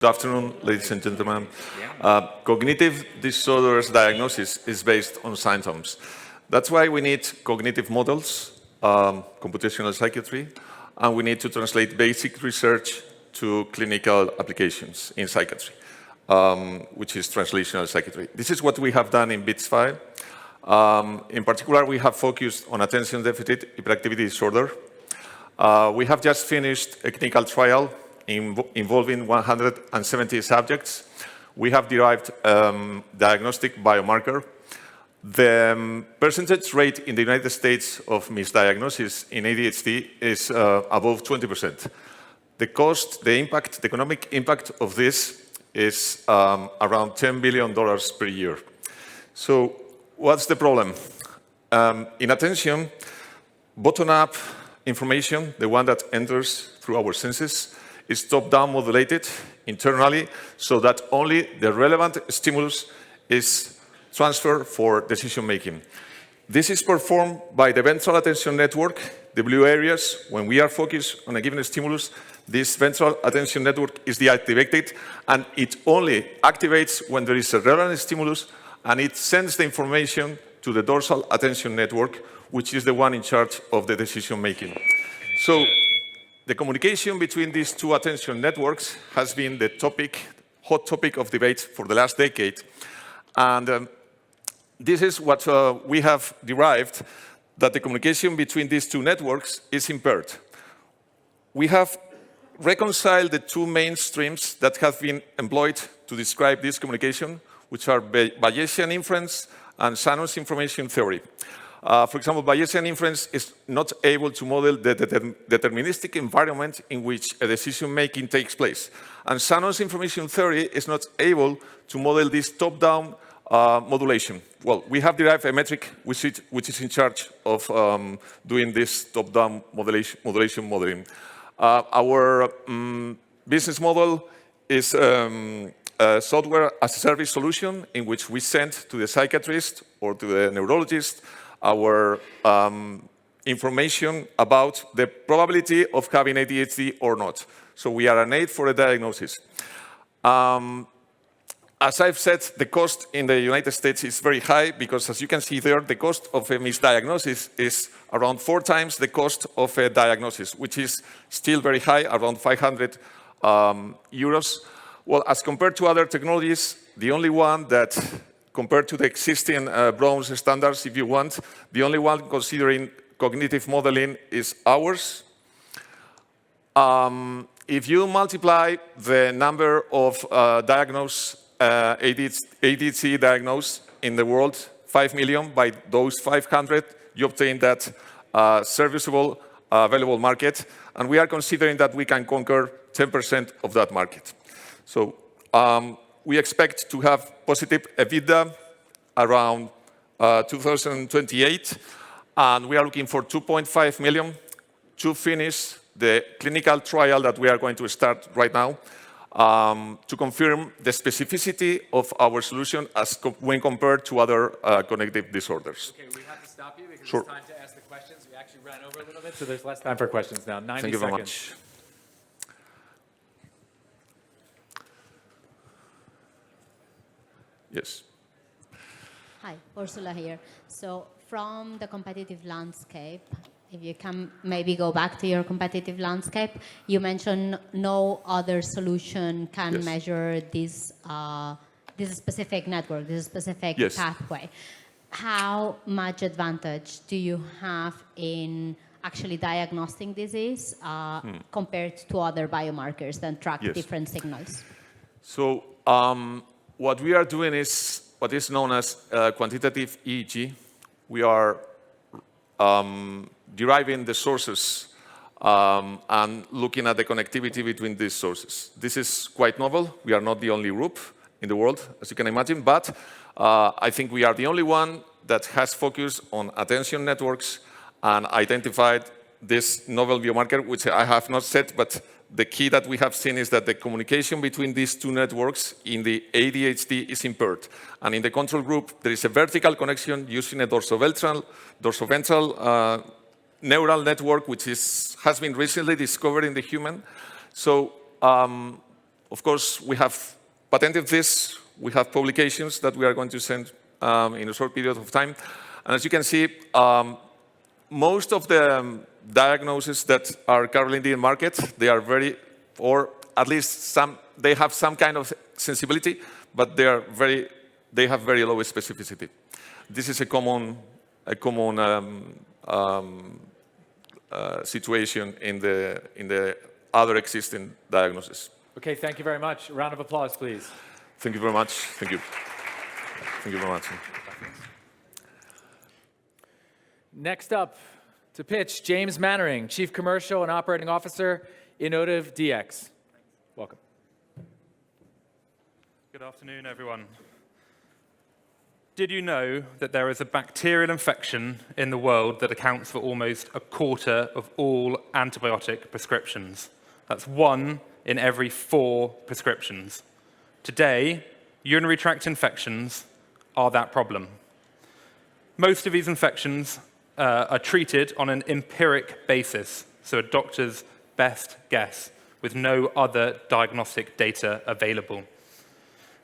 Good afternoon, ladies and gentlemen. Cognitive disorders diagnosis is based on symptoms. That's why we need cognitive models, computational psychiatry, and we need to translate basic research to clinical applications in psychiatry, which is translational psychiatry. This is what we have done in BITS5. In particular, we have focused on attention deficit hyperactivity disorder. We have just finished a clinical trial involving 170 subjects. We have derived diagnostic biomarker. The percentage rate in the United States of misdiagnosis in ADHD is above 20%. The cost, the impact, the economic impact of this is around $10 billion per year. So what's the problem? In attention, bottom-up information, the one that enters through our senses, is top-down modulated internally so that only the relevant stimulus is transferred for decision-making. This is performed by the ventral attention network, the blue areas. When we are focused on a given stimulus, this ventral attention network is deactivated, and it only activates when there is a relevant stimulus, and it sends the information to the dorsal attention network, which is the one in charge of the decision-making. So the communication between these two attention networks has been the hot topic of debate for the last decade. And this is what we have derived, that the communication between these two networks is impaired. We have reconciled the two main streams that have been employed to describe this communication, which are Bayesian inference and Shannon's information theory. For example, Bayesian inference is not able to model the deterministic environment in which a decision-making takes place. And Shannon's information theory is not able to model this top-down modulation. Well, we have derived a metric which is in charge of doing this top-down modulation modeling. Our business model is a software as a service solution in which we send to the psychiatrist or to the neurologist our information about the probability of having ADHD or not. So we are an aid for a diagnosis. As I've said, the cost in the United States is very high because, as you can see there, the cost of a misdiagnosis is around 4 times the cost of a diagnosis, which is still very high, around 500 euros. Well, as compared to other technologies, the only one that, compared to the existing bronze standards, if you want, the only one considering cognitive modeling is ours. If you multiply the number of diagnosed ADHD diagnosed in the world, 5 million, by those 500, you obtain that serviceable, available market. And we are considering that we can conquer 10% of that market. So we expect to have positive EBITDA around 2028. And we are looking for 2.5 million to finish the clinical trial that we are going to start right now, to confirm the specificity of our solution when compared to other cognitive disorders. Okay, we have to stop you because Sure. It's time to ask the questions. We actually ran over a little bit, so there's less time for questions now. 90 seconds. Thank you very much. Yes. Hi, Ursula here. So from the competitive landscape, if you can maybe go back to your competitive landscape, you mentioned no other solution can measure this specific network, this specific pathway. How much advantage do you have in actually diagnosing disease compared to other biomarkers that track different signals? So what we are doing is what is known as quantitative EEG. We are deriving the sources and looking at the connectivity between these sources. This is quite novel. We are not the only group in the world, as you can imagine, but I think we are the only one that has focused on attention networks and identified this novel biomarker, which I have not said, but the key that we have seen is that the communication between these two networks in the ADHD is impaired. And in the control group, there is a vertical connection using a dorsoventral neural network, which has been recently discovered in the human. So of course, we have patented this. We have publications that we are going to send in a short period of time. And as you can see, most of the diagnoses that are currently in the market, they are very, or at least they have some kind of sensibility, but they have very low specificity. This is a common situation in the other existing diagnoses. Okay, thank you very much. A round of applause, please. Thank you very much. Thank you. Thank you very much. Next up to pitch, James Mannering, Chief Commercial and Operating Officer, Innovative DX. Welcome. Good afternoon, everyone. Did you know that there is a bacterial infection in the world that accounts for almost a quarter of all antibiotic prescriptions? That's 1 in every 4 prescriptions. Today, urinary tract infections are that problem. Most of these infections are treated on an empiric basis, so a doctor's best guess, with no other diagnostic data available.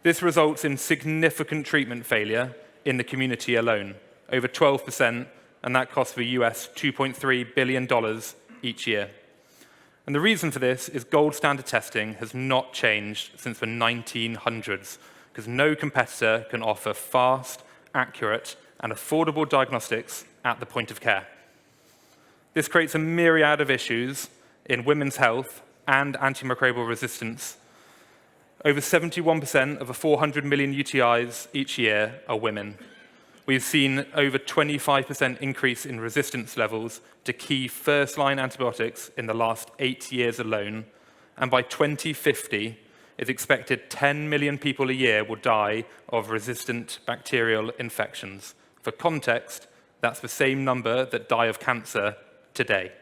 This results in significant treatment failure in the community alone, over 12%, and that costs the US $2.3 billion each year. And the reason for this is gold standard testing has not changed since the 1900s, because no competitor can offer fast, accurate, and affordable diagnostics at the point of care. This creates a myriad of issues in women's health and antimicrobial resistance. Over 71% of the 400 million UTIs each year are women. We've seen over 25% increase in resistance levels to key first-line antibiotics in the last 8 years alone, and by 2050, it's expected 10 million people a year will die of resistant bacterial infections. For context, that's the same number that die of cancer today.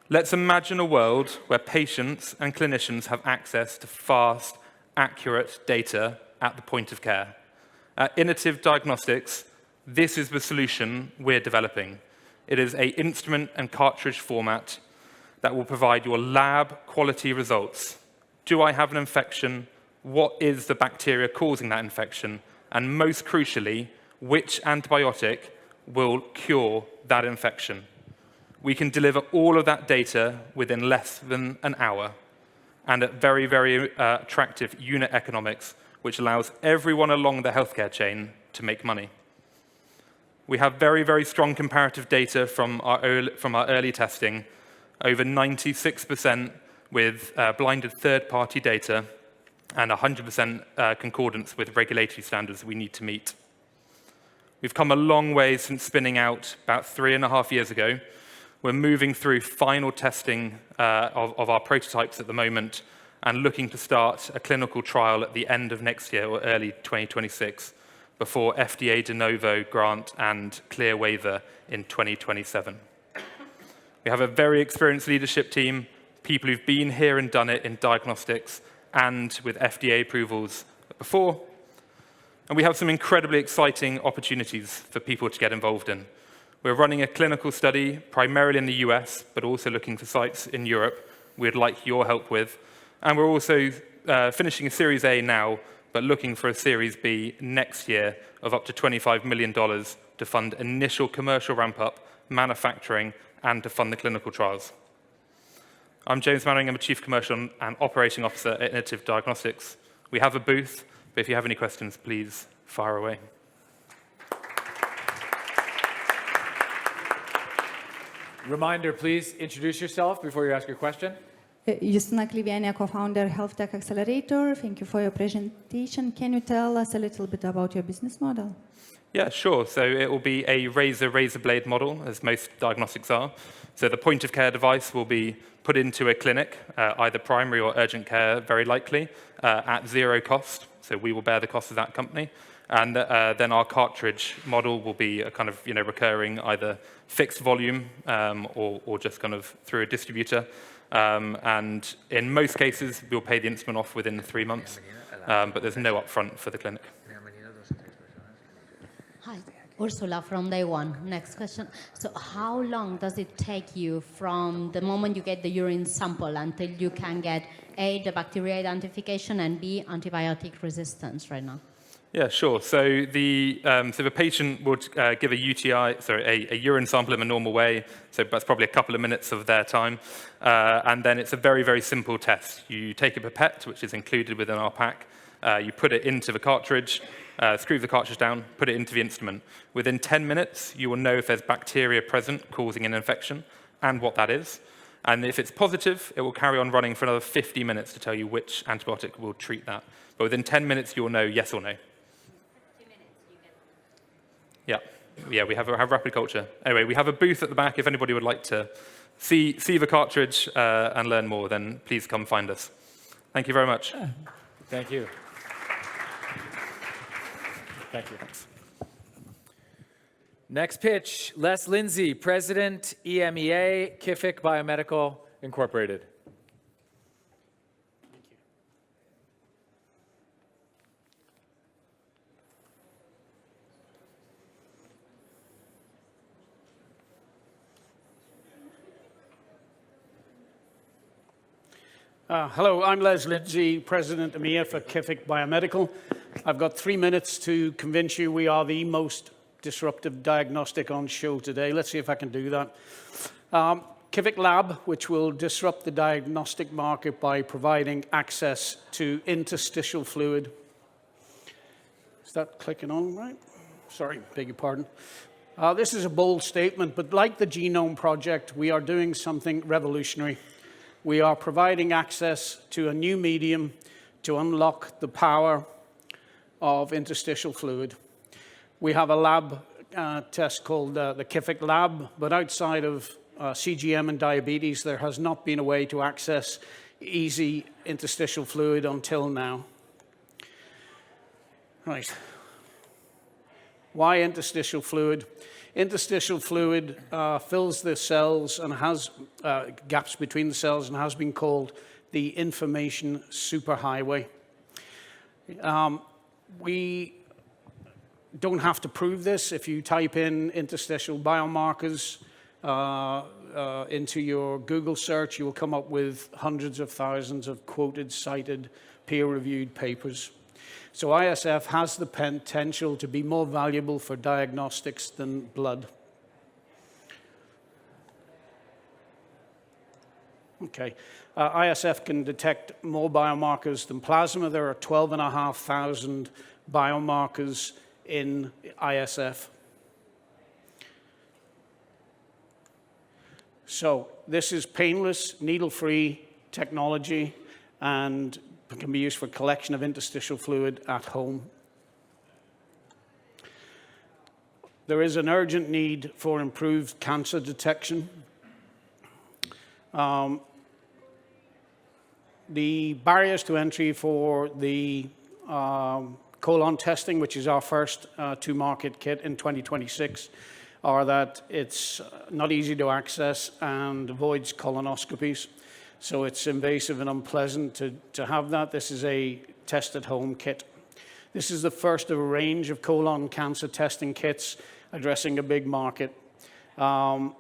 Let's imagine a world where patients and clinicians have access to fast, accurate data at the point of care. At Innovative Diagnostics, this is the solution we're developing. It is an instrument and cartridge format that will provide your lab quality results. Do I have an infection? What is the bacteria causing that infection? And most crucially, which antibiotic will cure that infection? We can deliver all of that data within less than an hour and at very, very attractive unit economics, which allows everyone along the healthcare chain to make money. We have very, very strong comparative data from our early testing, over 96% with blinded third-party data and 100% concordance with regulatory standards we need to meet. We've come a long way since spinning out about 3.5 years ago. We're moving through final testing of our prototypes at the moment and looking to start a clinical trial at the end of next year or early 2026 before FDA de novo grant and clear waiver in 2027. We have a very experienced leadership team, people who've been here and done it in diagnostics and with FDA approvals before. And we have some incredibly exciting opportunities for people to get involved in. We're running a clinical study primarily in the US, but also looking for sites in Europe we'd like your help with. And we're also finishing a Series A now, but looking for a Series B next year of up to $25 million to fund initial commercial ramp-up, manufacturing, and to fund the clinical trials. I'm James Mannering. I'm a Chief Commercial and Operating Officer at Innovative Diagnostics. We have a booth, but if you have any questions, please fire away. Reminder, please introduce yourself before you ask your question. Justina Kliviania, co-founder, Health Tech Accelerator. Thank you for your presentation. Can you tell us a little bit about your business model? Yeah, sure. So it will be a razor blade model, as most diagnostics are. So the point of care device will be put into a clinic, either primary or urgent care, very likely, at zero cost. So we will bear the cost of that company. And then our cartridge model will be a kind of recurring, either fixed volume or just kind of through a distributor. And in most cases, we'll pay the instrument off within 3 months, but there's no upfront for the clinic. Hi. Ursula from day one. Next question. So how long does it take you from the moment you get the urine sample until you can get A, the bacteria identification, and B, antibiotic resistance right now? Yeah, sure. So the patient would give a urine sample in a normal way. So that's probably a couple of minutes of their time. And then it's a very, very simple test. You take a pipette, which is included within our pack. You put it into the cartridge, screw the cartridge down, put it into the instrument. Within 10 minutes, you will know if there's bacteria present causing an infection and what that is. And if it's positive, it will carry on running for another 50 minutes to tell you which antibiotic will treat that. But within 10 minutes, you'll know yes or no. Yeah, we have rapid culture. Anyway, we have a booth at the back. If anybody would like to see the cartridge and learn more, then please come find us. Thank you very much. Thank you. Thank you. Thanks. Next pitch, Les Lindsay, President, EMEA, Kific Biomedical Incorporated. Hello, I'm Les Lindsay, President EMEA for Kific Biomedical. I've got 3 minutes to convince you we are the most disruptive diagnostic on show today. Let's see if I can do that. Kific Lab, which will disrupt the diagnostic market by providing access to interstitial fluid. Is that clicking on right? Sorry, beg your pardon. This is a bold statement, but like the Genome Project, we are doing something revolutionary. We are providing access to a new medium to unlock the power of interstitial fluid. We have a lab test called the Kific Lab, but outside of CGM and diabetes, there has not been a way to access easy interstitial fluid until now. Right. Why interstitial fluid? Interstitial fluid fills the cells and has gaps between the cells and has been called the information superhighway. We don't have to prove this. If you type in interstitial biomarkers into your Google search, you will come up with hundreds of thousands of quoted, cited, peer-reviewed papers. So ISF has the potential to be more valuable for diagnostics than blood. Okay. ISF can detect more biomarkers than plasma. There are 12,500 biomarkers in ISF. So this is painless, needle-free technology, and can be used for collection of interstitial fluid at home. There is an urgent need for improved cancer detection. The barriers to entry for the colon testing, which is our first to-market kit in 2026, are that it's not easy to access and avoids colonoscopies. So it's invasive and unpleasant to have that. This is a test-at-home kit. This is the first of a range of colon cancer testing kits addressing a big market. So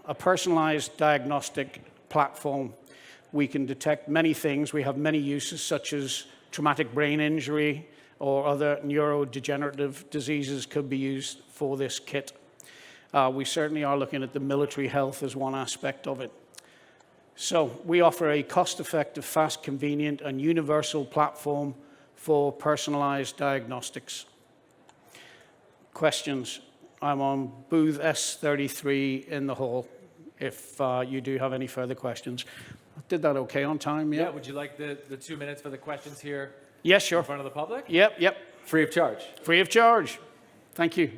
a personalized diagnostic platform. We can detect many things. We have many uses, such as traumatic brain injury or other neurodegenerative diseases could be used for this kit. We certainly are looking at the military health as one aspect of it. So we offer a cost-effective, fast, convenient, and universal platform for personalized diagnostics. Questions? I'm on booth S33 in the hall if you do have any further questions. Did that okay on time? Yeah. Would you like the 2 minutes for the questions here? Yes, sure. In front of the public? Yep. Free of charge. Free of charge. Thank you.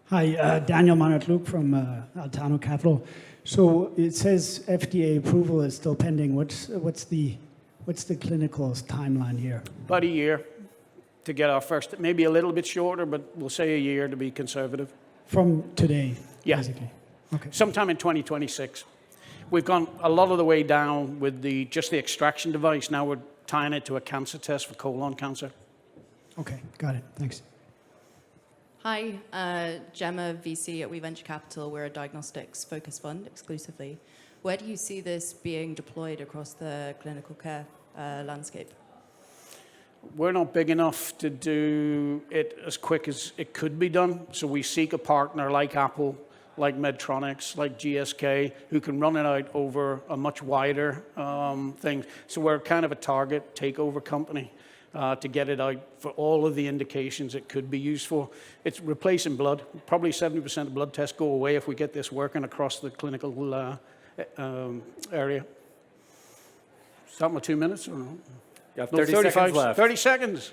Hi, Daniel Monert-Luke from Altano Capital. So it says FDA approval is still pending. What's the clinical timeline here? About a year to get our first, maybe a little bit shorter, but we'll say a year to be conservative. From today, Yeah. basically? Okay. Sometime in 2026. We've gone a lot of the way down with just the extraction device. Now we're tying it to a cancer test for colon cancer. Okay, got it. Thanks. Hi, Gemma, VC at We Venture Capital. We're a diagnostics-focused fund exclusively. Where do you see this being deployed across the clinical care landscape? We're not big enough to do it as quick as it could be done. So we seek a partner like Apple, like Medtronic, like GSK, who can run it out over a much wider thing. So we're kind of a target takeover company to get it out for all of the indications it could be used for. It's replacing blood. Probably 70% of blood tests go away if we get this working across the clinical area. Is that my 2 minutes or no? You have No, 30 seconds left. 30 seconds.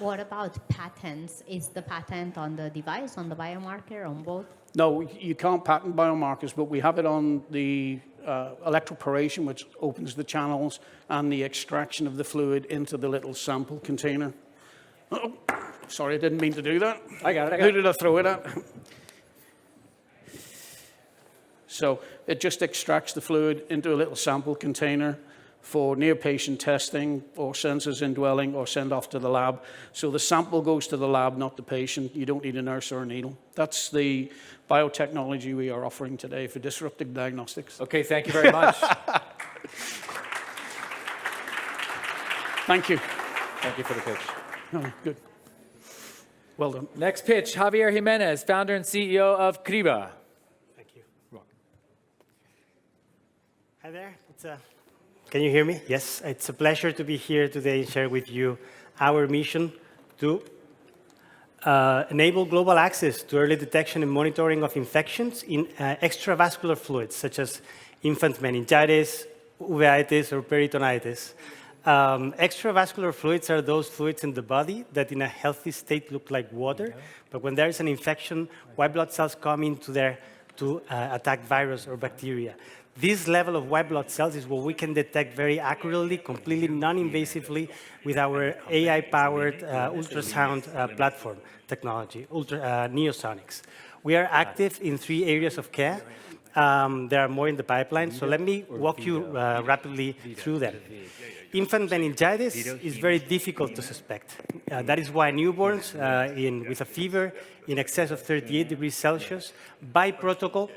What about patents? Is the patent on the device, on the biomarker, on both? No, you can't patent biomarkers, but we have it on the electroporation, which opens the channels, and the extraction of the fluid into the little sample container. Oh, sorry, I didn't mean to do that. I got it. Who did I throw it at? So it just extracts the fluid into a little sample container for near-patient testing or sensors indwelling or send off to the lab. So the sample goes to the lab, not the patient. You don't need a nurse or a needle. That's the biotechnology we are offering today for disruptive diagnostics. Okay, thank you very much. Thank you. Thank you for the pitch. Oh, good. Well done. Next pitch, Javier Jimenez, founder and CEO of Criba. Thank you. Hi there. Can you hear me? Yes. It's a pleasure to be here today and share with you our mission to enable global access to early detection and monitoring of infections in extravascular fluids, such as infant meningitis, uveitis, or peritonitis. Extravascular fluids are those fluids in the body that in a healthy state look like water, but when there is an infection, white blood cells come into there to attack virus or bacteria. This level of white blood cells is what we can detect very accurately, completely non-invasively with our AI-powered ultrasound platform technology, Neosonics. We are active in 3 areas of care. There are more in the pipeline, so let me walk you rapidly through them. Infant meningitis is very difficult to suspect. That is why newborns with a fever in excess of 38 degrees Celsius, by protocol,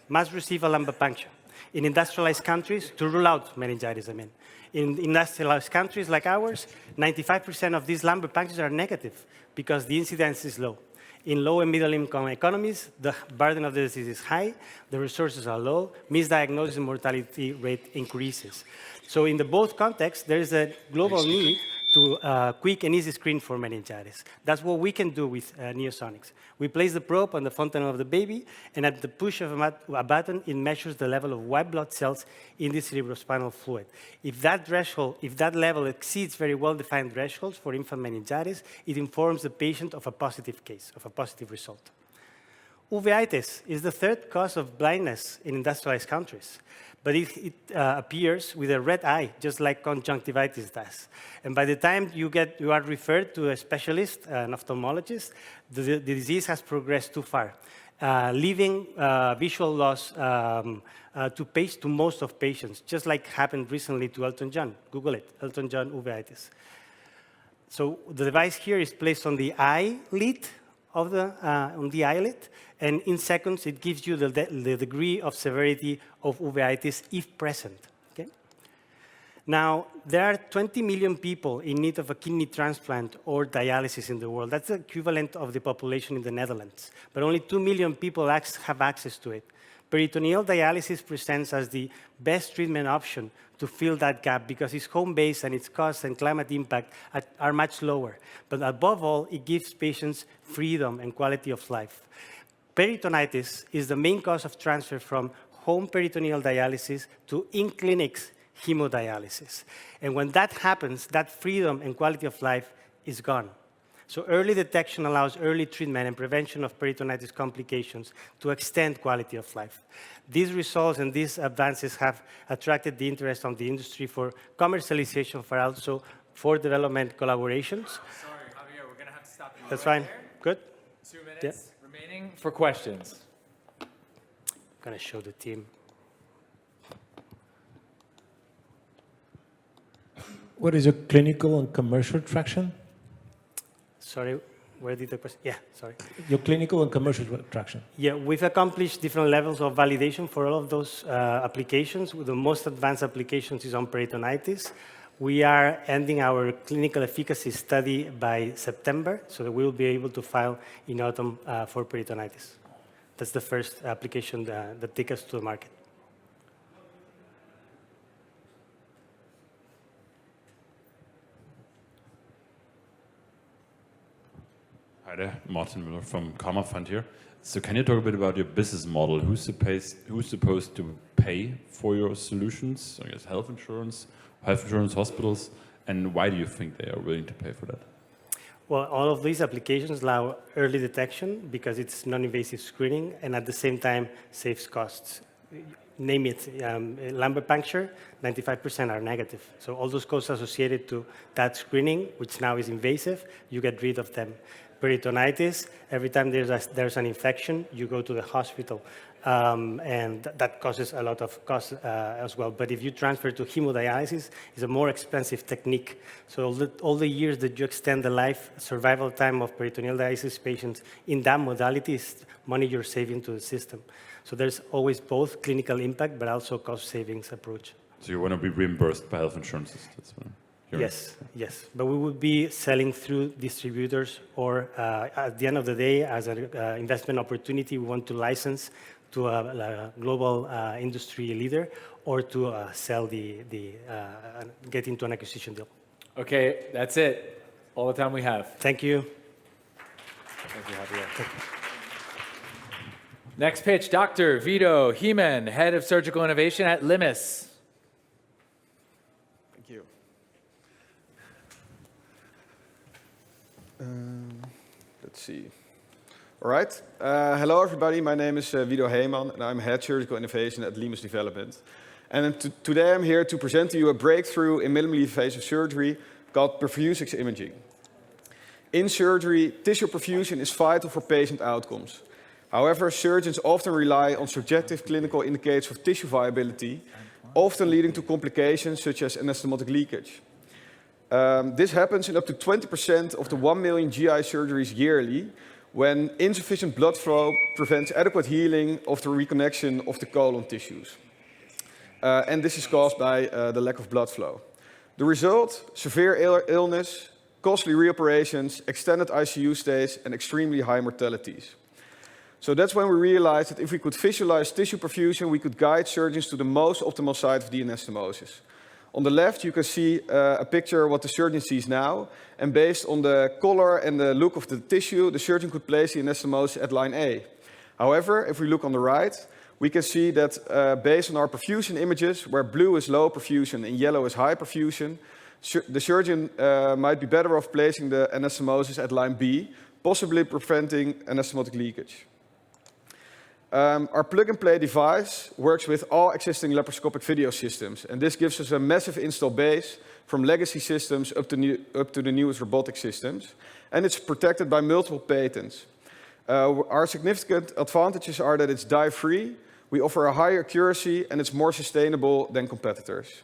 must receive a lumbar puncture. In industrialized countries, to rule out meningitis, I mean. In industrialized countries like ours, 95% of these lumbar punctures are negative because the incidence is low. In low and middle income economies, the burden of the disease is high, the resources are low, misdiagnosis and mortality rate increases. So in both contexts, there is a global need to quick and easy screen for meningitis. That's what we can do with Neosonics. We place the probe on the fontanelle of the baby, and at the push of a button, it measures the level of white blood cells in the cerebrospinal fluid. If that threshold, if that level exceeds very well-defined thresholds for infant meningitis, it informs the patient of a positive case, of a positive result. Uveitis is the 3rd cause of blindness in industrialized countries, but it appears with a red eye, just like conjunctivitis does. And by the time you are referred to a specialist, an ophthalmologist, the disease has progressed too far, leaving visual loss to most of patients, just like happened recently to Elton John. Google it, Elton John uveitis. So the device here is placed on the eyelid of on the eyelid, and in seconds it gives you the degree of severity of uveitis if present. Okay? Now, there are 20 million people in need of a kidney transplant or dialysis in the world. That's the equivalent of the population in the Netherlands. But only 2 million people have access to it. Peritoneal dialysis presents as the best treatment option to fill that gap because its home base and its cost and climate impact are much lower. But above all, it gives patients freedom and quality of life. Peritonitis is the main cause of transfer from home peritoneal dialysis to in-clinics hemodialysis. And when that happens, that freedom and quality of life is gone. So early detection allows early treatment and prevention of peritonitis complications to extend quality of life. These results and these advances have attracted the interest of the industry for commercialization, for also for development collaborations. Sorry, Javier, we're going to have to stop you. That's fine. Good. 2 minutes remaining for questions. I'm going to show the team. What is your clinical and commercial traction? Sorry, where did the question? Yeah, sorry. Your clinical and commercial traction. Yeah, we've accomplished different levels of validation for all of those applications. The most advanced applications is on peritonitis. We are ending our clinical efficacy study by September, so that we will be able to file in autumn for peritonitis. That's the first application that takes us to the market. Hi there, Martin Müller from Karma Fund here. So can you talk a bit about your business model? Who's supposed to pay for your solutions? I guess health insurance, hospitals, and why do you think they are willing to pay for that? Well, all of these applications allow early detection because it's non-invasive screening and at the same time saves costs. Name it, lumbar puncture, 95% are negative. So all those costs associated to that screening, which now is invasive, you get rid of them. Peritonitis, every time there's an infection, you go to the hospital. And that causes a lot of cost as well. But if you transfer to hemodialysis, it's a more expensive technique. So all the years that you extend the life survival time of peritoneal dialysis patients in that modality is money you're saving to the system. So there's always both clinical impact, but also cost savings approach. So you want to be reimbursed by health insurances? That's what I'm hearing. Yes, yes. But we would be selling through distributors or at the end of the day, as an investment opportunity, we want to license to a global industry leader or to sell get into an acquisition deal. Okay, that's it. All the time we have. Thank you. Thank you, Javier. Next pitch, Dr. Vito Heeman, Head of Surgical Innovation at Limis. Thank you. Let's see. All right. Hello, everybody. My name is Vito Heeman, and I'm Head Surgical Innovation at Limis Development. And today I'm here to present to you a breakthrough in minimally invasive surgery called preventative imaging. In surgery, tissue perfusion is vital for patient outcomes. However, surgeons often rely on subjective clinical indicators of tissue viability, often leading to complications such as anastomotic leakage. This happens in up to 20% of the 1 million GI surgeries yearly, when insufficient blood flow prevents adequate healing of the reconnection of the colon tissues. And this is caused by the lack of blood flow. The result, severe illness, costly reoperations, extended ICU stays, and extremely high mortalities. So that's when we realized that if we could visualize tissue perfusion, we could guide surgeons to the most optimal site of the anastomosis. On the left, you can see a picture of what the surgeon sees now. And based on the color and the look of the tissue, the surgeon could place the anastomosis at line A. However, if we look on the right, we can see that based on our perfusion images, where blue is low perfusion and yellow is high perfusion, the surgeon might be better off placing the anastomosis at line B, possibly preventing anastomotic leakage. Our plug-and-play device works with all existing laparoscopic video systems, and this gives us a massive install base from legacy systems up to the newest robotic systems, and it's protected by multiple patents. Our significant advantages are that it's dye-free, we offer a higher accuracy, and it's more sustainable than competitors.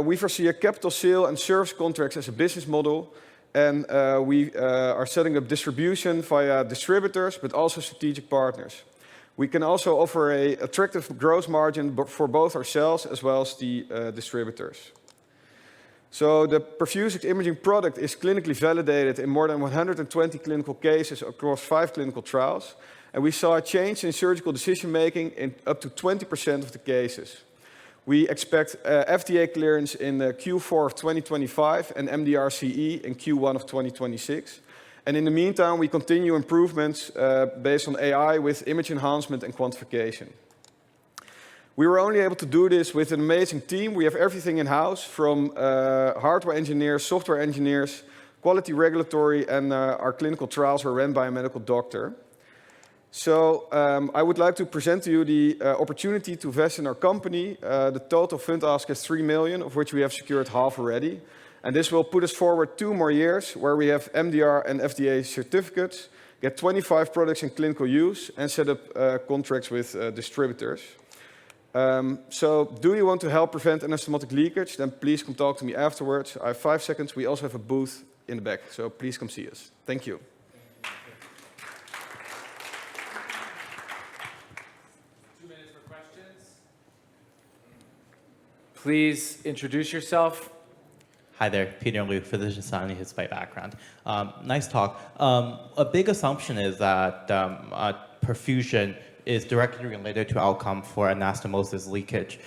We foresee a capital sale and service contracts as a business model, and we are setting up distribution via distributors, but also strategic partners. We can also offer an attractive gross margin for both ourselves as well as the distributors. So the perfusive imaging product is clinically validated in more than 120 clinical cases across 5 clinical trials, and we saw a change in surgical decision-making in up to 20% of the cases. We expect FDA clearance in Q4 of 2025 and MDR-CE in Q1 of 2026. And in the meantime, we continue improvements based on AI with image enhancement and quantification. We were only able to do this with an amazing team. We have everything in-house, from hardware engineers, software engineers, quality regulatory, and our clinical trials are run by a medical doctor. So I would like to present to you the opportunity to invest in our company. The total fund ask is 3 million, of which we have secured half already. And this will put us forward 2 more years, where we have MDR and FDA certificates, get 25 products in clinical use, and set up contracts with distributors. So do you want to help prevent anastomotic leakage? Then please come talk to me afterwards. I have 5 seconds. We also have a booth in the back, so please come see us. Thank you. 2 minutes for questions. Please introduce yourself. Hi there, Peter Liu, physician scientist by background. Nice talk. A big assumption is that perfusion is directly related to outcome for anastomosis leakage.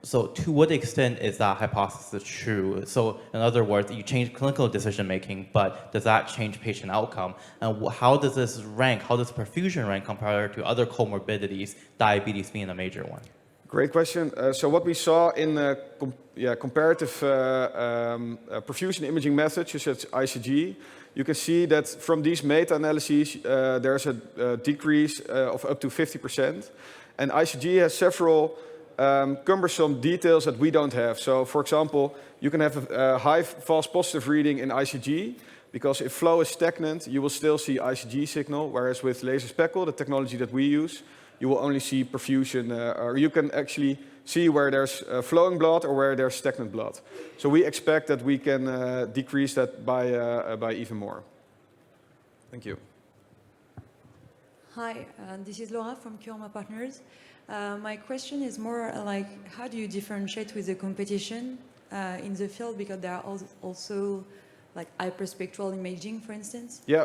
So to what extent is that hypothesis true? So in other words, you change clinical decision making, but does that change patient outcome? And how does this rank, how does perfusion rank compared to other comorbidities, diabetes being a major one? Great question. So what we saw in comparative perfusion imaging methods, such as ICG, you can see that from these meta-analyses, there's a decrease of up to 50%. And ICG has several cumbersome details that we don't have. So, for example, you can have a high false positive reading in ICG, because if flow is stagnant, you will still see ICG signal, whereas with laser speckle, the technology that we use, you will only see perfusion, or you can actually see where there's flowing blood or where there's stagnant blood. So we expect that we can decrease that by even more. Thank you. Hi, this is Laura from Kurma Partners. My question is more like, how do you differentiate with the competition in the field? Because there are also like hyperspectral imaging, for instance. Yeah.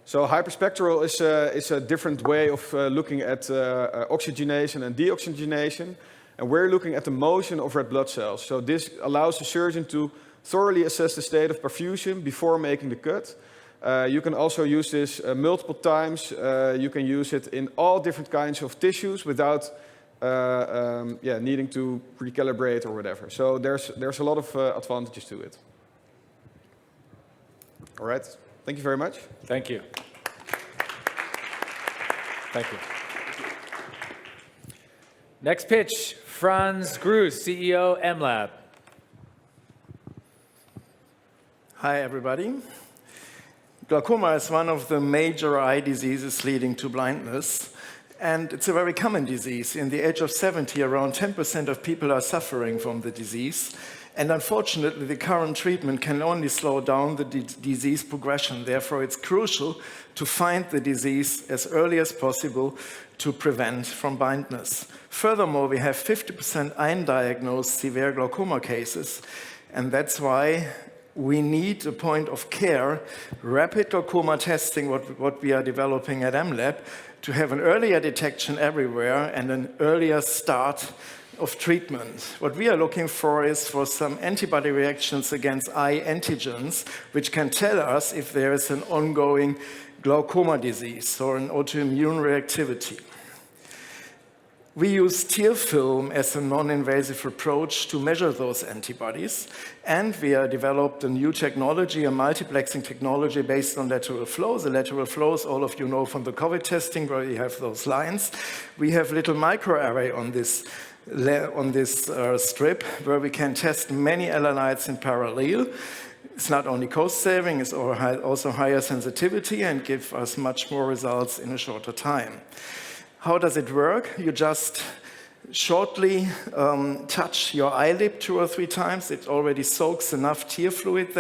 So hyperspectral is a different way of looking at oxygenation and deoxygenation. And we're looking at the motion of red blood cells. So this allows the surgeon to thoroughly assess the state of perfusion before making the cut. You can also use this multiple times. You can use it in all different kinds of tissues without needing to recalibrate or whatever. So there's a lot of advantages to it. All right. Thank you very much. Thank you. Thank you. Next pitch, Franz Gruss, CEO, MLab. Hi, everybody. Glaucoma is one of the major eye diseases leading to blindness, and it's a very common disease. In the age of 70, around 10% of people are suffering from the disease. And unfortunately, the current treatment can only slow down the disease progression. Therefore, it's crucial to find the disease as early as possible to prevent from blindness. Furthermore, we have 50% undiagnosed severe glaucoma cases, and that's why we need a point of care, rapid glaucoma testing, what we are developing at MLab, to have an earlier detection everywhere and an earlier start of treatment. What we are looking for is for some antibody reactions against eye antigens, which can tell us if there is an ongoing glaucoma disease or an autoimmune reactivity. We use tear film as a non-invasive approach to measure those antibodies, and we have developed a new technology, a multiplexing technology based on lateral flows. The lateral flows, all of you know from the COVID testing, where you have those lines. We have little microarray on this strip, where we can test many analytes in parallel. It's not only cost-saving, it's also higher sensitivity and give us much more results in a shorter time. How does it work? You just shortly touch your eyelid 2 or 3 times. It already soaks enough tear fluid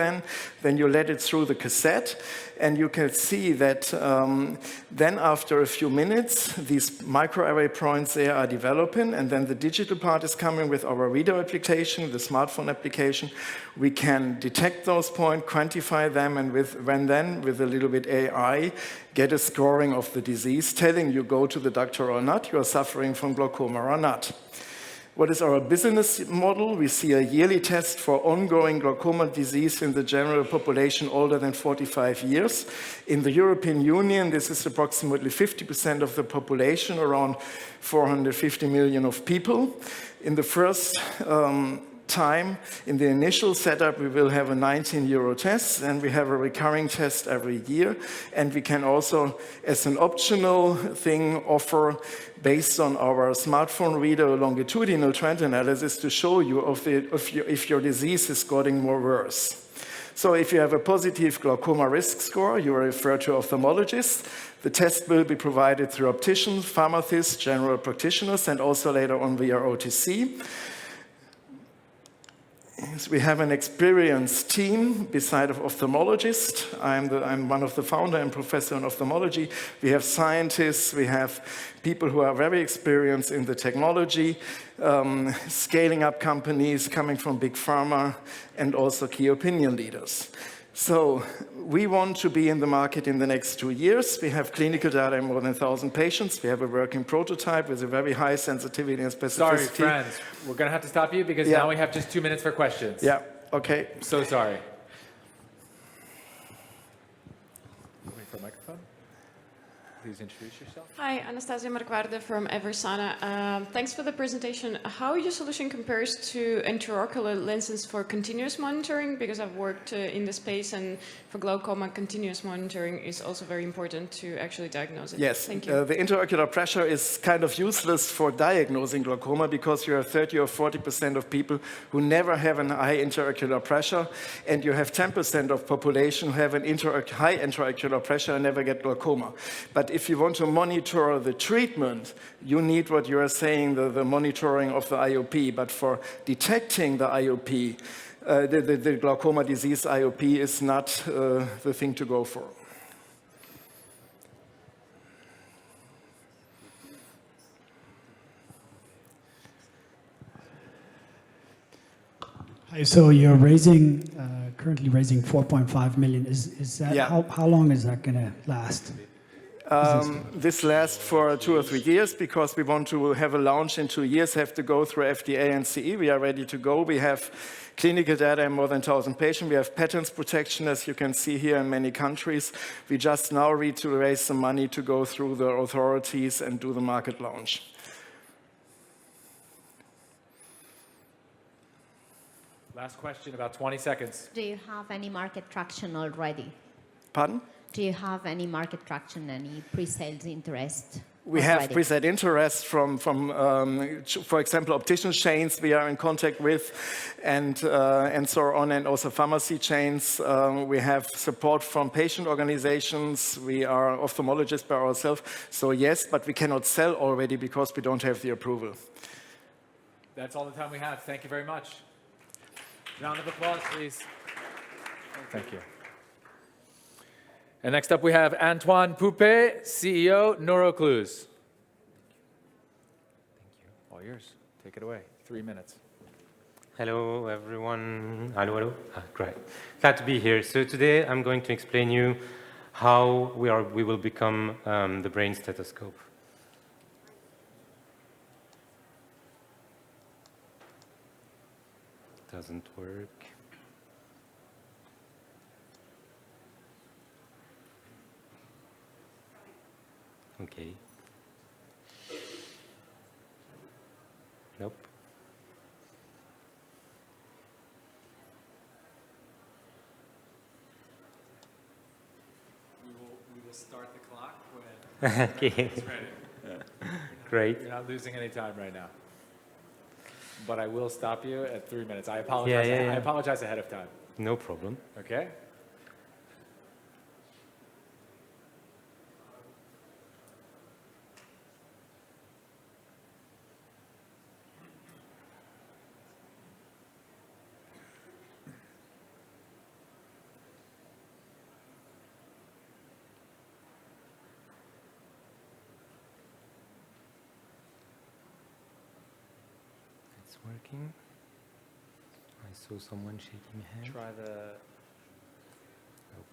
then you let it through the cassette, and you can see that then after a few minutes, these microarray points there are developing, and then the digital part is coming with our reader application, the smartphone application. We can detect those points, quantify them, and with a little bit AI, get a scoring of the disease, telling you go to the doctor or not, you are suffering from glaucoma or not. What is our business model? We see a yearly test for ongoing glaucoma disease in the general population older than 45 years. In the European Union, this is approximately 50% of the population, around 450 million of people. In the first time, in the initial setup, we will have a 19 euro test, and we have a recurring test every year. And we can also, as an optional thing, offer, based on our smartphone reader, a longitudinal trend analysis to show you if your disease is getting more worse. So if you have a positive glaucoma risk score, you are referred to ophthalmologists. The test will be provided through opticians, pharmacists, general practitioners, and also later on via OTC. Yes, we have an experienced team beside of ophthalmologists. I'm one of the founder and professor in ophthalmology. We have scientists, we have people who are very experienced in the technology, scaling up companies coming from big pharma, and also key opinion leaders. So we want to be in the market in the next 2 years. We have clinical data in more than 1,000 patients. We have a working prototype with a very high sensitivity and specificity. Sorry, friends. We're going to have to stop you because now we have just 2 minutes for questions. Yeah, okay. So sorry. Wait for a microphone. Please introduce yourself. Hi, Anastasia Marquarde from Eversana. Thanks for the presentation. How your solution compares to intraocular lenses for continuous monitoring? Because I've worked in the space, and for glaucoma, continuous monitoring is also very important to actually diagnose it. Yes, Thank you. the intraocular pressure is kind of useless for diagnosing glaucoma because you have 30 or 40% of people who never have a high intraocular pressure, and you have 10% of population who have an high intraocular pressure and never get glaucoma. But if you want to monitor the treatment, you need what you are saying, the monitoring of the IOP. But for detecting the IOP, the glaucoma disease IOP is not the thing to go for. Hi, so you're raising, currently raising 4.5 million. Is that, how long is that going to last? This lasts for 2 or 3 years because we want to have a launch in 2 years, have to go through FDA and CE. We are ready to go. We have clinical data in more than 1,000 patients. We have patents protection, as you can see here, in many countries. We just now need to raise some money to go through the authorities and do the market launch. Last question, about 20 seconds. Do you have any market traction already? Pardon? Do you have any market traction, any pre-sales interest? We have pre-sale interest from for example, optician chains we are in contact with, and so on, and also pharmacy chains. We have support from patient organizations. We are ophthalmologists by ourselves. So yes, but we cannot sell already because we don't have the approval. That's all the time we have. Thank you very much. Round of applause, please. Thank you. And next up, we have Antoine Poupet, CEO, Neuroclues. Thank you. All yours. Take it away. 3 minutes. Hello, everyone. Hello, hello. Great. Glad to be here. So today, I'm going to explain you how we will become the brain stethoscope. Doesn't work. Okay. Nope. We will start the clock when okay. it's ready. Great. You're not losing any time right now. But I will stop you at 3 minutes. I apologize. I apologize ahead of time. No problem. Okay? Working. I saw someone shaking hands. Try the... Nope.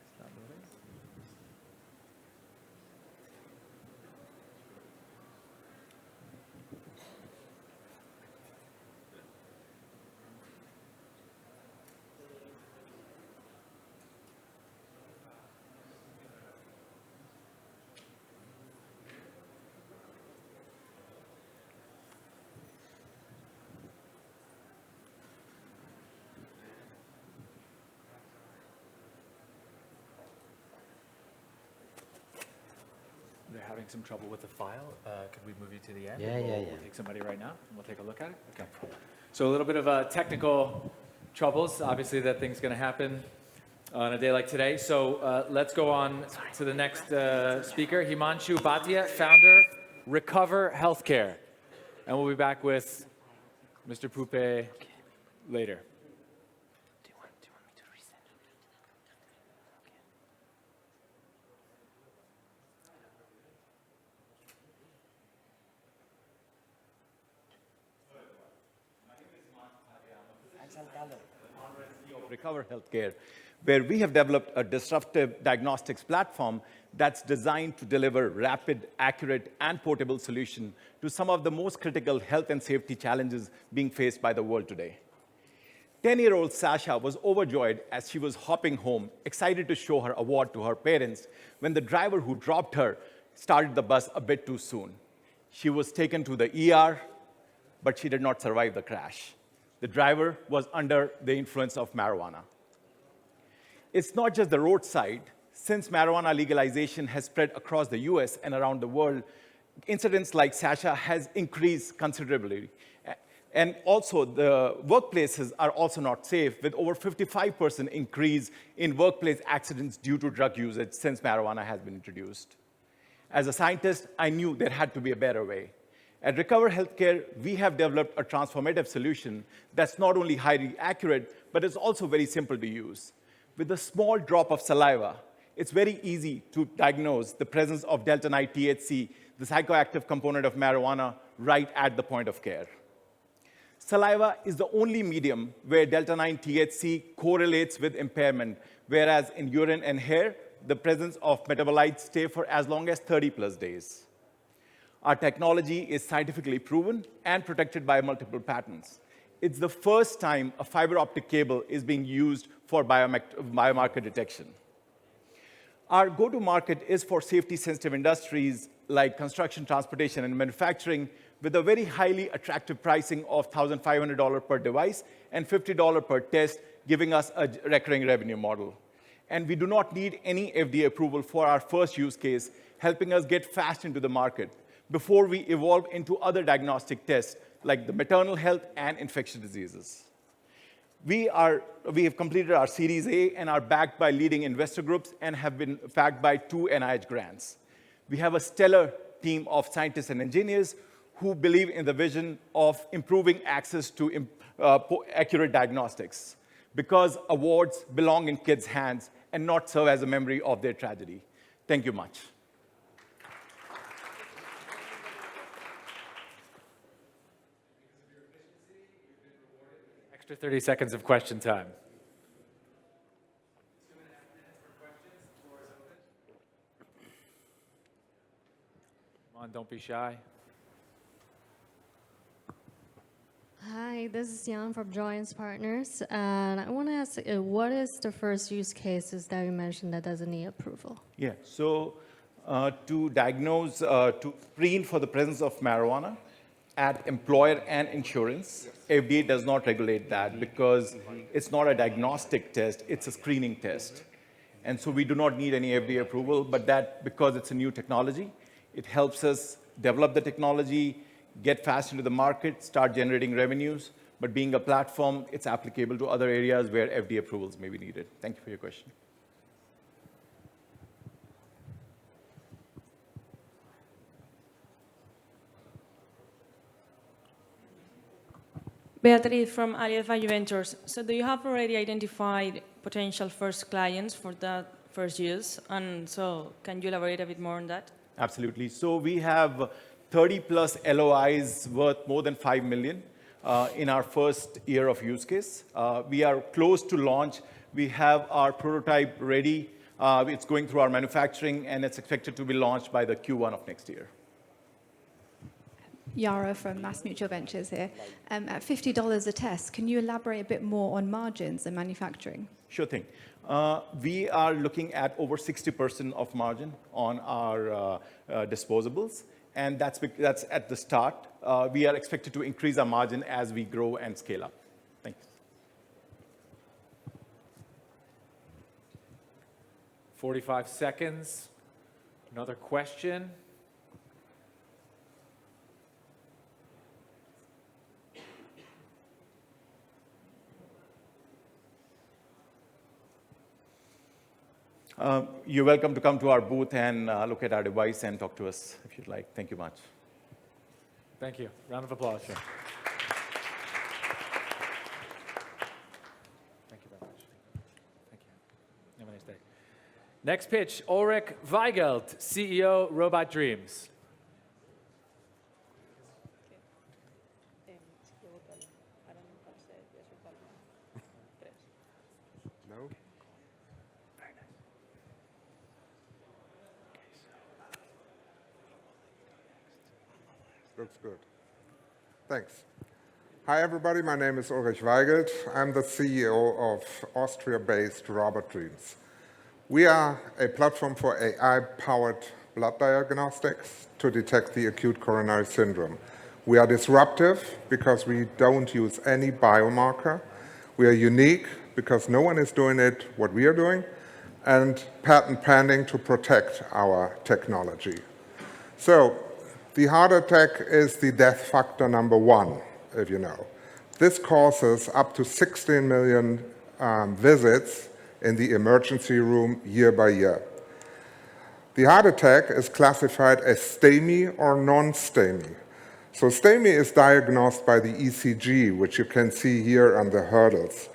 It's not moving. having some trouble with the file. Could we move you to the end? Yeah, We'll yeah. take somebody right now, and we'll take a look at it. Okay. So a little bit of technical troubles. Obviously, that thing's going to happen on a day like today. So let's go on to the next speaker, Himanshu Bhatia, founder, Recover Healthcare. And we'll be back with Mr. Poupe later. Recover Healthcare, where we have developed a disruptive diagnostics platform that's designed to deliver rapid, accurate, and portable solution to some of the most critical health and safety challenges being faced by the world today. 10-year-old Sasha was overjoyed as she was hopping home, excited to show her award to her parents, when the driver who dropped her started the bus a bit too soon. She was taken to the ER, but she did not survive the crash. The driver was under the influence of marijuana. It's not just the roadside. Since marijuana legalization has spread across the US and around the world, incidents like Sasha has increased considerably. And also, the workplaces are also not safe, with over 55% increase in workplace accidents due to drug usage since marijuana has been introduced. As a scientist, I knew there had to be a better way. At Recover Healthcare, we have developed a transformative solution that's not only highly accurate, but it's also very simple to use. With a small drop of saliva, it's very easy to diagnose the presence of delta-9 THC, the psychoactive component of marijuana, right at the point of care. Saliva is the only medium where delta-9 THC correlates with impairment, whereas in urine and hair, the presence of metabolites stay for as long as 30+ days. Our technology is scientifically proven and protected by multiple patents. It's the first time a fiber optic cable is being used for biomarker detection. Our go-to-market is for safety-sensitive industries like construction, transportation, and manufacturing, with a very highly attractive pricing of $1,500 per device and $50 per test, giving us a recurring revenue model. And we do not need any FDA approval for our first use case, helping us get fast into the market before we evolve into other diagnostic tests like the maternal health and infectious diseases. We have completed our Series A and are backed by leading investor groups and have been backed by 2 NIH grants. We have a stellar team of scientists and engineers who believe in the vision of improving access to accurate diagnostics, because awards belong in kids' hands and not serve as a memory of their tragedy. Thank you much. Extra 30 seconds of question time. Come on, don't be shy. Hi, this is Jan from Joyance Partners, and I want to ask, what is the first use cases that you mentioned that doesn't need approval? Yeah, so to diagnose, to screen for the presence of marijuana at employer and insurance, FDA does not regulate that because it's not a diagnostic test, it's a screening test. And so we do not need any FDA approval, but that, because it's a new technology, it helps us develop the technology, get fast into the market, start generating revenues, but being a platform, it's applicable to other areas where FDA approvals may be needed. Thank you for your question. Beatriz from Alias Value Ventures. So do you have already identified potential first clients for that first use? And so can you elaborate a bit more on that? Absolutely. So we have 30+ LOIs worth more than 5 million in our first year of use case. We are close to launch. We have our prototype ready. It's going through our manufacturing, and it's expected to be launched by the Q1 of next year. Yara from Mass Mutual Ventures here. At $50 a test, can you elaborate a bit more on margins and manufacturing? Sure thing. We are looking at over 60% of margin on our disposables, and that's at the start. We are expected to increase our margin as we grow and scale up. Thanks. 45 seconds. Another question. You're welcome to come to our booth and look at our device and talk to us if you'd like. Thank you much. Thank you. Round of applause. Thank you very much. Thank you. Have a nice day. Next pitch, Ulrich Weigelt, CEO, Robot Dreams. No? Looks good. Thanks. Hi, everybody. My name is Ulrich Weigelt. I'm the CEO of Austria-based Robot Dreams. We are a platform for AI-powered blood diagnostics to detect the acute coronary syndrome. We are disruptive because we don't use any biomarker. We are unique because no one is doing it what we are doing, and patent pending to protect our technology. So, the heart attack is the death factor number 1, if you know. This causes up to 16 million visits in the emergency room year by year. The heart attack is classified as STEMI or non-STEMI. So STEMI is diagnosed by the ECG, which you can see here on the hurdles,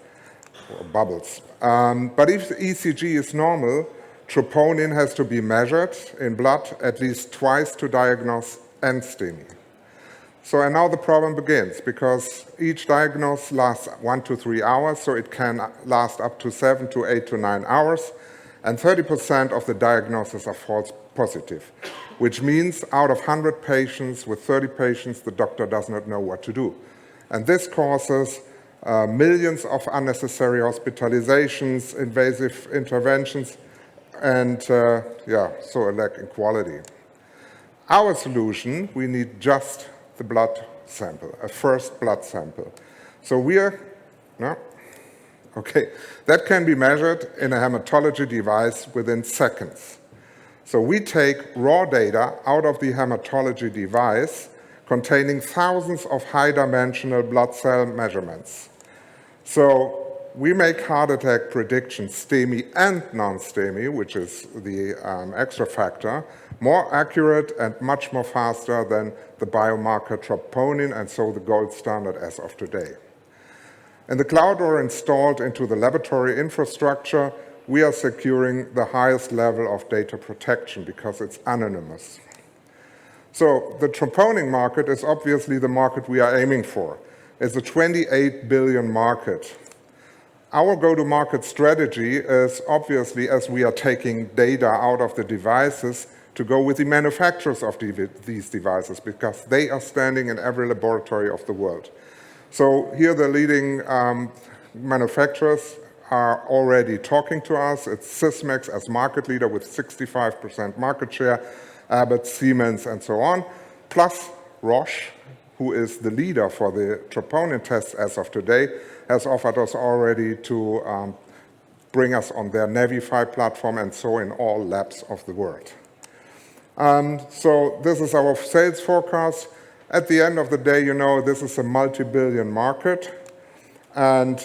or bubbles. But if the ECG is normal, troponin has to be measured in blood at least twice to diagnose STEMI. So and now the problem begins, because each diagnosis lasts 1 to 3 hours, so it can last up to 7 to 8 to 9 hours, and 30% of the diagnoses are false positive, which means out of 100 patients, with 30 patients, the doctor does not know what to do. And this causes millions of unnecessary hospitalizations, invasive interventions, and so a lack in quality. Our solution, we need just the blood sample, a first blood sample. So that can be measured in a hematology device within seconds. So we take raw data out of the hematology device containing thousands of high-dimensional blood cell measurements. So we make heart attack predictions, STEMI and non-STEMI, which is the extra factor, more accurate and much more faster than the biomarker troponin, and so the gold standard as of today. In the cloud or installed into the laboratory infrastructure, we are securing the highest level of data protection because it's anonymous. So the troponin market is obviously the market we are aiming for. It's a 28 billion market. Our go-to-market strategy is obviously, as we are taking data out of the devices, to go with the manufacturers of these devices, because they are standing in every laboratory of the world. So here the leading manufacturers are already talking to us. It's Sysmex as market leader with 65% market share, Abbott, Siemens, and so on, plus Roche, who is the leader for the troponin tests as of today, has offered us already to bring us on their Navify platform, and so in all labs of the world. So this is our sales forecast. At the end of the day, you know, this is a multi-billion market. And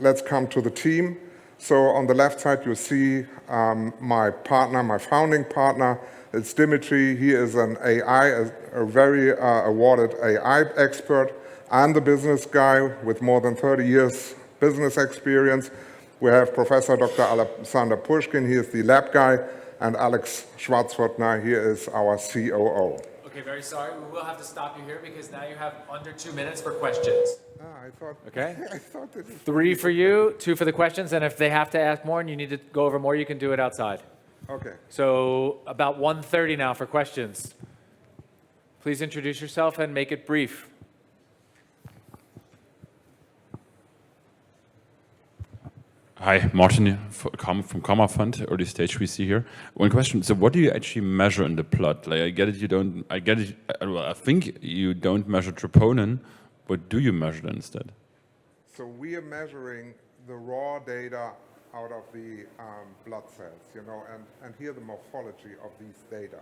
let's come to the team. So on the left side, you see my partner, my founding partner. It's Dimitri. He is an AI, a very awarded AI expert. I'm the business guy with more than 30 years business experience. We have Professor Dr. Alexander Pushkin. He is the lab guy. And Alex Schwarzfurtner, he is our COO. Okay, very sorry. We will have to stop you here because now you have under 2 minutes for questions. I thought. Okay. I thought this is 3 for you, 2 for the questions, and if they have to ask more and you need to go over more, you can do it outside. Okay. So about 1:30 now for questions. Please introduce yourself and make it brief. Hi, Martin from Comma Fund, early stage VC here. One question: so, what do you actually measure in the blood? Like, I get it. You don't. I get it. Well, I think you don't measure troponin. What do you measure then instead? So we are measuring the raw data out of the blood cells, you know, and here the morphology of these data.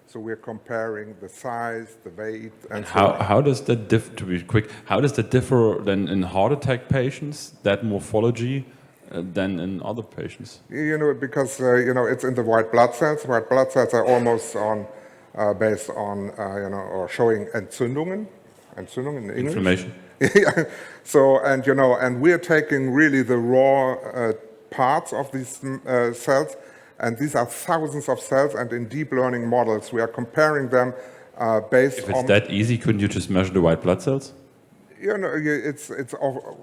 So we're comparing the size, the weight, and so on. How does that differ? To be quick, how does that differ then in heart attack patients? That morphology than in other patients? You know, because it's in the white blood cells. White blood cells are almost based on or showing Entzündungen in English. Inflammation. Yeah. So and we're taking really the raw parts of these cells, and these are thousands of cells. And in deep learning models, we are comparing them based on. If it's that easy, couldn't you just measure the white blood cells? It's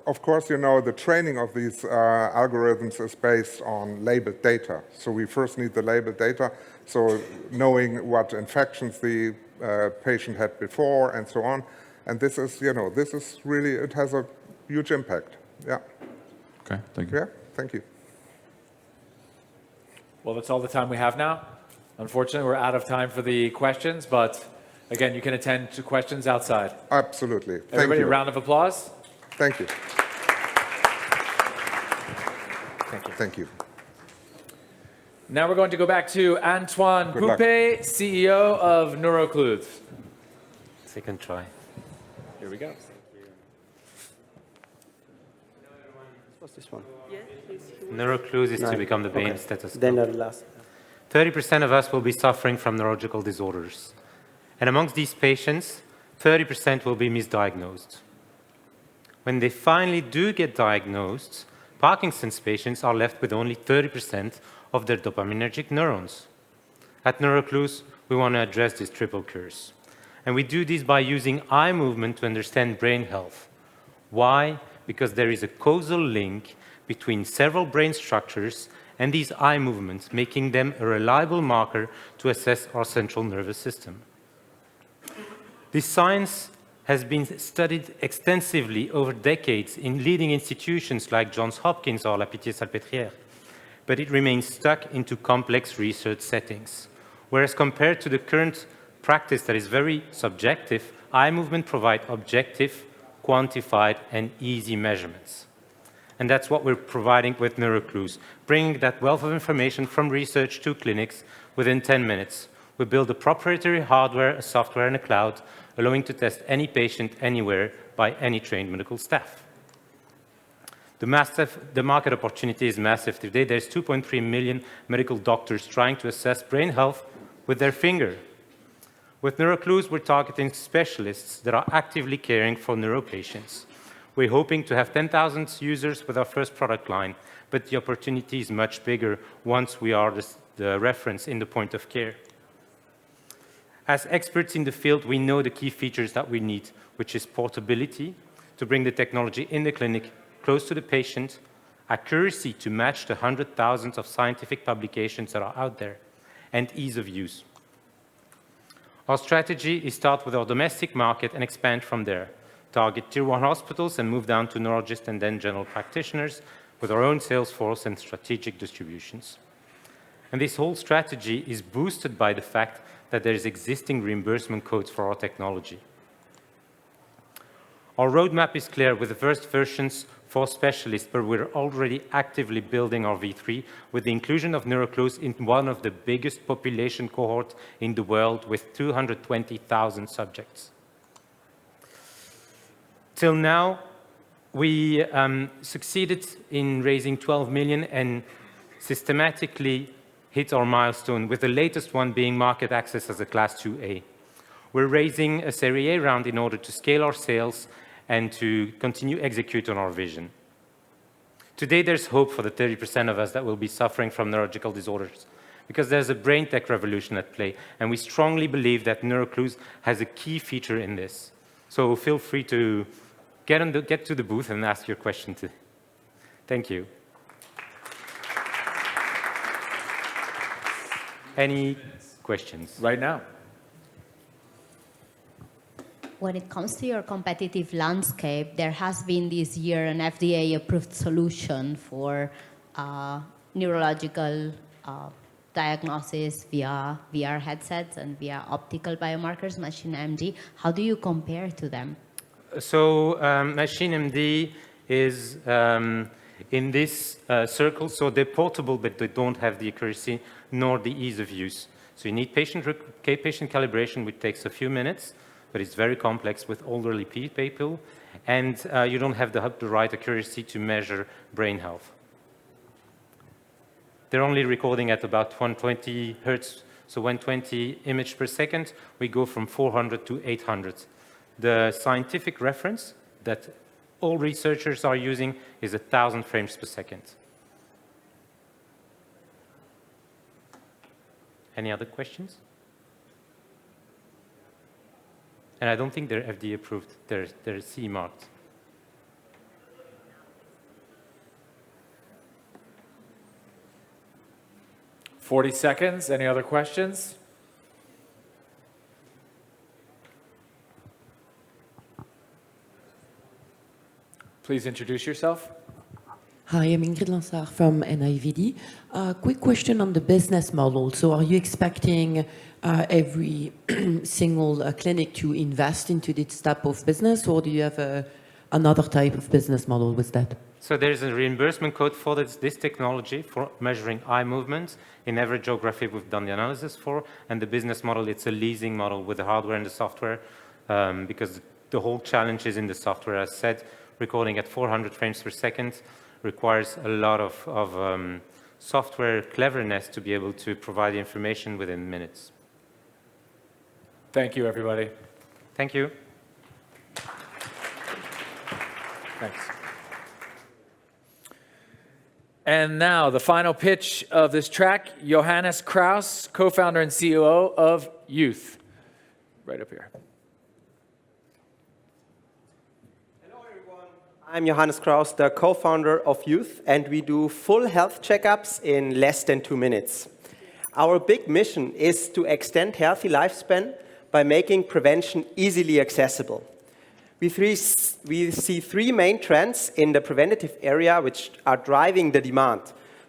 of course, the training of these algorithms is based on labeled data. So we first need the labeled data, so knowing what infections the patient had before and so on. And this is really, it has a huge impact. Yeah. Okay, thank you. Yeah, thank you. Well, that's all the time we have now. Unfortunately, we're out of time for the questions, but again, you can attend to questions outside. Absolutely. Thank Everybody, you. a round of applause. Thank you. Thank you. Thank you. Now we're going to go back to Antoine Good luck. Poupé, CEO of Neuroclude. Second try. Here we go. What's this one? Neuroclude is to Nine. become the brain Okay. stethoscope. Then the last. 30% of us will be suffering from neurological disorders. And amongst these patients, 30% will be misdiagnosed. When they finally do get diagnosed, Parkinson's patients are left with only 30% of their dopaminergic neurons. At Neuroclude, we want to address this triple curse. And we do this by using eye movement to understand brain health. Why? Because there is a causal link between several brain structures and these eye movements, making them a reliable marker to assess our central nervous system. This science has been studied extensively over decades in leading institutions like Johns Hopkins or La Pitié-Salpêtrière, but it remains stuck into complex research settings. Whereas compared to the current practice that is very subjective, eye movement provides objective, quantified, and easy measurements. And that's what we're providing with Neuroclude, bringing that wealth of information from research to clinics within 10 minutes. We build a proprietary hardware, a software, and a cloud, allowing to test any patient anywhere by any trained medical staff. The market opportunity is massive. Today, there's 2.3 million medical doctors trying to assess brain health with their finger. With Neuroclude, we're targeting specialists that are actively caring for neuro patients. We're hoping to have 10,000 users with our first product line, but the opportunity is much bigger once we are the reference in the point of care. As experts in the field, we know the key features that we need, which is portability, to bring the technology in the clinic close to the patient, accuracy to match the 100,000s of scientific publications that are out there, and ease of use. Our strategy is start with our domestic market and expand from there. Target tier 1 hospitals and move down to neurologists and then general practitioners with our own sales force and strategic distributions. And this whole strategy is boosted by the fact that there is existing reimbursement codes for our technology. Our roadmap is clear with the first versions for specialists, but we're already actively building our V3 with the inclusion of Neuroclude in one of the biggest population cohorts in the world with 220,000 subjects. Till now, we succeeded in raising 12 million and systematically hit our milestone, with the latest one being market access as a Class 2A. We're raising a Series A round in order to scale our sales and to continue execute on our vision. Today, there's hope for the 30% of us that will be suffering from neurological disorders, because there's a brain tech revolution at play, and we strongly believe that Neuroclude has a key feature in this. So feel free to get to the booth and ask your question too. Thank you. Any questions? Right now. When it comes to your competitive landscape, there has been this year an FDA-approved solution for neurological diagnosis via VR headsets and via optical biomarkers, MachineMD. How do you compare to them? So MachineMD is in this circle, so they're portable, but they don't have the accuracy nor the ease of use. So you need patient calibration, which takes a few minutes, but it's very complex with elderly people, and you don't have the right accuracy to measure brain health. they're only recording at about 120 hertz, so 120 image per second. We go from 400 to 800. The scientific reference that all researchers are using is 1,000 frames per second. Any other questions? And I don't think they're FDA approved, they're CE marked. "40 seconds. Any other questions?" Please introduce yourself. Hi, I'm Ingrid Lansard from NIVD. Quick question on the business model. So are you expecting every single clinic to invest into this type of business, or do you have another type of business model with that? So there's a reimbursement code for this technology for measuring eye movements in every geography we've done the analysis for, and the business model, it's a leasing model with the hardware and the software, because the whole challenge is in the software. As said, recording at 400 frames per second requires a lot of software cleverness to be able to provide the information within minutes. Thank you, everybody. Thank you. Thanks. And now, the final pitch of this track, Johannes Kraus, co-founder and COO of Youth. Right up here. I'm Johannes Kraus, the co-founder of Youth, and we do full health checkups in less than 2 minutes. Our big mission is to extend healthy lifespan by making prevention easily accessible. We see 3 main trends in the preventative area which are driving the demand.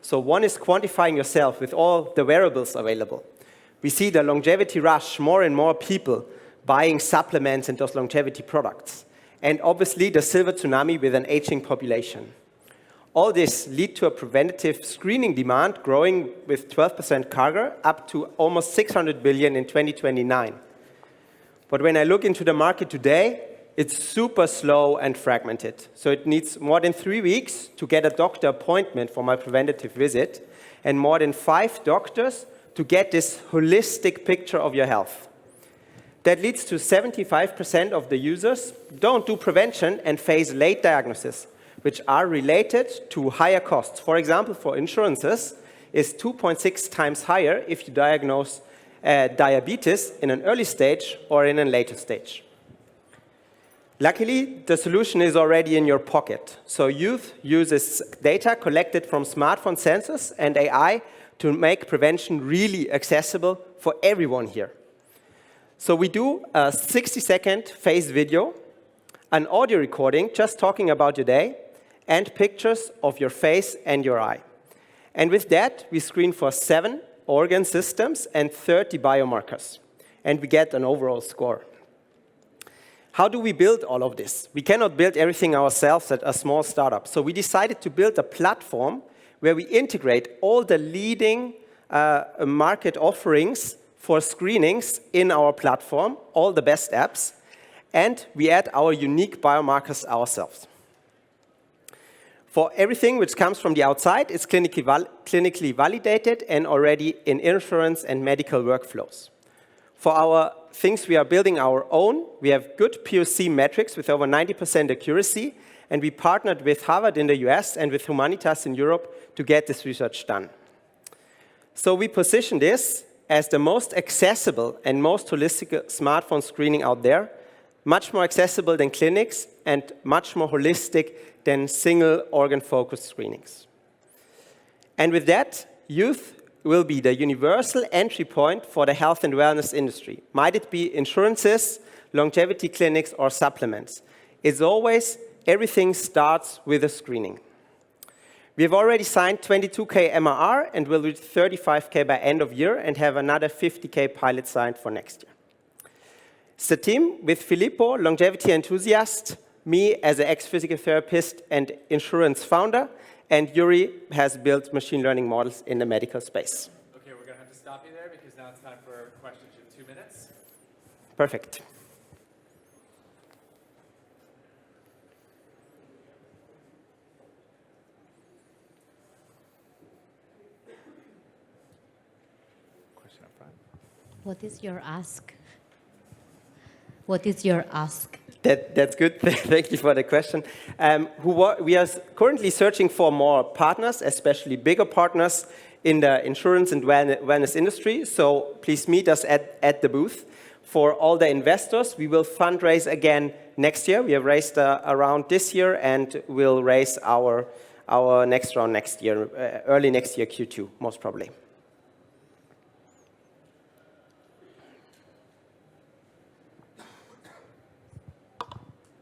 So one is quantifying yourself with all the wearables available. We see the longevity rush, more and more people buying supplements and those longevity products. And obviously the silver tsunami with an aging population. All this lead to a preventative screening demand growing with 12% CAGR up to almost 600 billion in 2029. But when I look into the market today, it's super slow and fragmented. So it needs more than 3 weeks to get a doctor appointment for my preventative visit, and more than 5 doctors to get this holistic picture of your health. That leads to 75% of the users don't do prevention and face late diagnosis, which are related to higher costs. For example, for insurances, is 2.6 times higher if you diagnose diabetes in an early stage or in a later stage. Luckily, the solution is already in your pocket. So Youth uses data collected from smartphone sensors and AI to make prevention really accessible for everyone here. So we do a 60-second face video, an audio recording just talking about your day, and pictures of your face and your eye. And with that, we screen for 7 organ systems and 30 biomarkers, and we get an overall score. How do we build all of this? We cannot build everything ourselves at a small startup. So we decided to build a platform where we integrate all the leading market offerings for screenings in our platform, all the best apps, and we add our unique biomarkers ourselves. For everything which comes from the outside, it's clinically validated and already in insurance and medical workflows. For our things we are building our own, we have good POC metrics with over 90% accuracy, and we partnered with Harvard in the US and with Humanitas in Europe to get this research done. So we position this as the most accessible and most holistic smartphone screening out there, much more accessible than clinics and much more holistic than single organ-focused screenings. And with that, Youth will be the universal entry point for the health and wellness industry. Might it be insurances, longevity clinics, or supplements? It's always, everything starts with a screening. We have already signed 22K MRR and will reach 35K by end of year and have another 50K pilot signed for next year. It's a team with Filippo, longevity enthusiast, me as an ex-physical therapist and insurance founder, and Yuri has built machine learning models in the medical space. Okay, we're going to have to stop you there because now it's time for questions in 2 minutes. Perfect. What is your ask? What is your ask? That's good. Thank you for the question. We are currently searching for more partners, especially bigger partners in the insurance and wellness industry. So please meet us at the booth. For all the investors, we will fundraise again next year. We have raised around this year, and we'll raise our next round next year, early next year, Q2, most probably.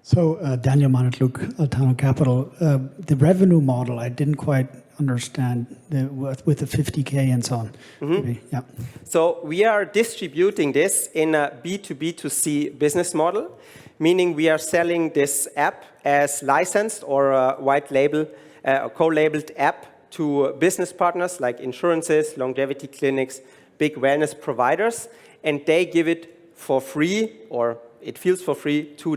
So Daniel Manatluk, Altano Capital. The revenue model, I didn't quite understand with the 50K and so on. Maybe, yeah. So we are distributing this in a B2B2C business model, meaning we are selling this app as licensed or a white label, co-labeled app to business partners like insurances, longevity clinics, big wellness providers, and they give it for free, or it feels for free, to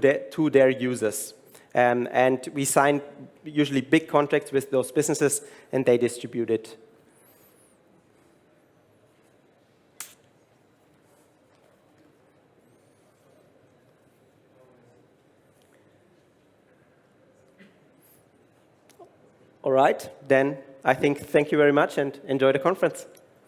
their users. And we sign usually big contracts with those businesses, and they distribute it. All right, then I think thank you very much and enjoy the conference.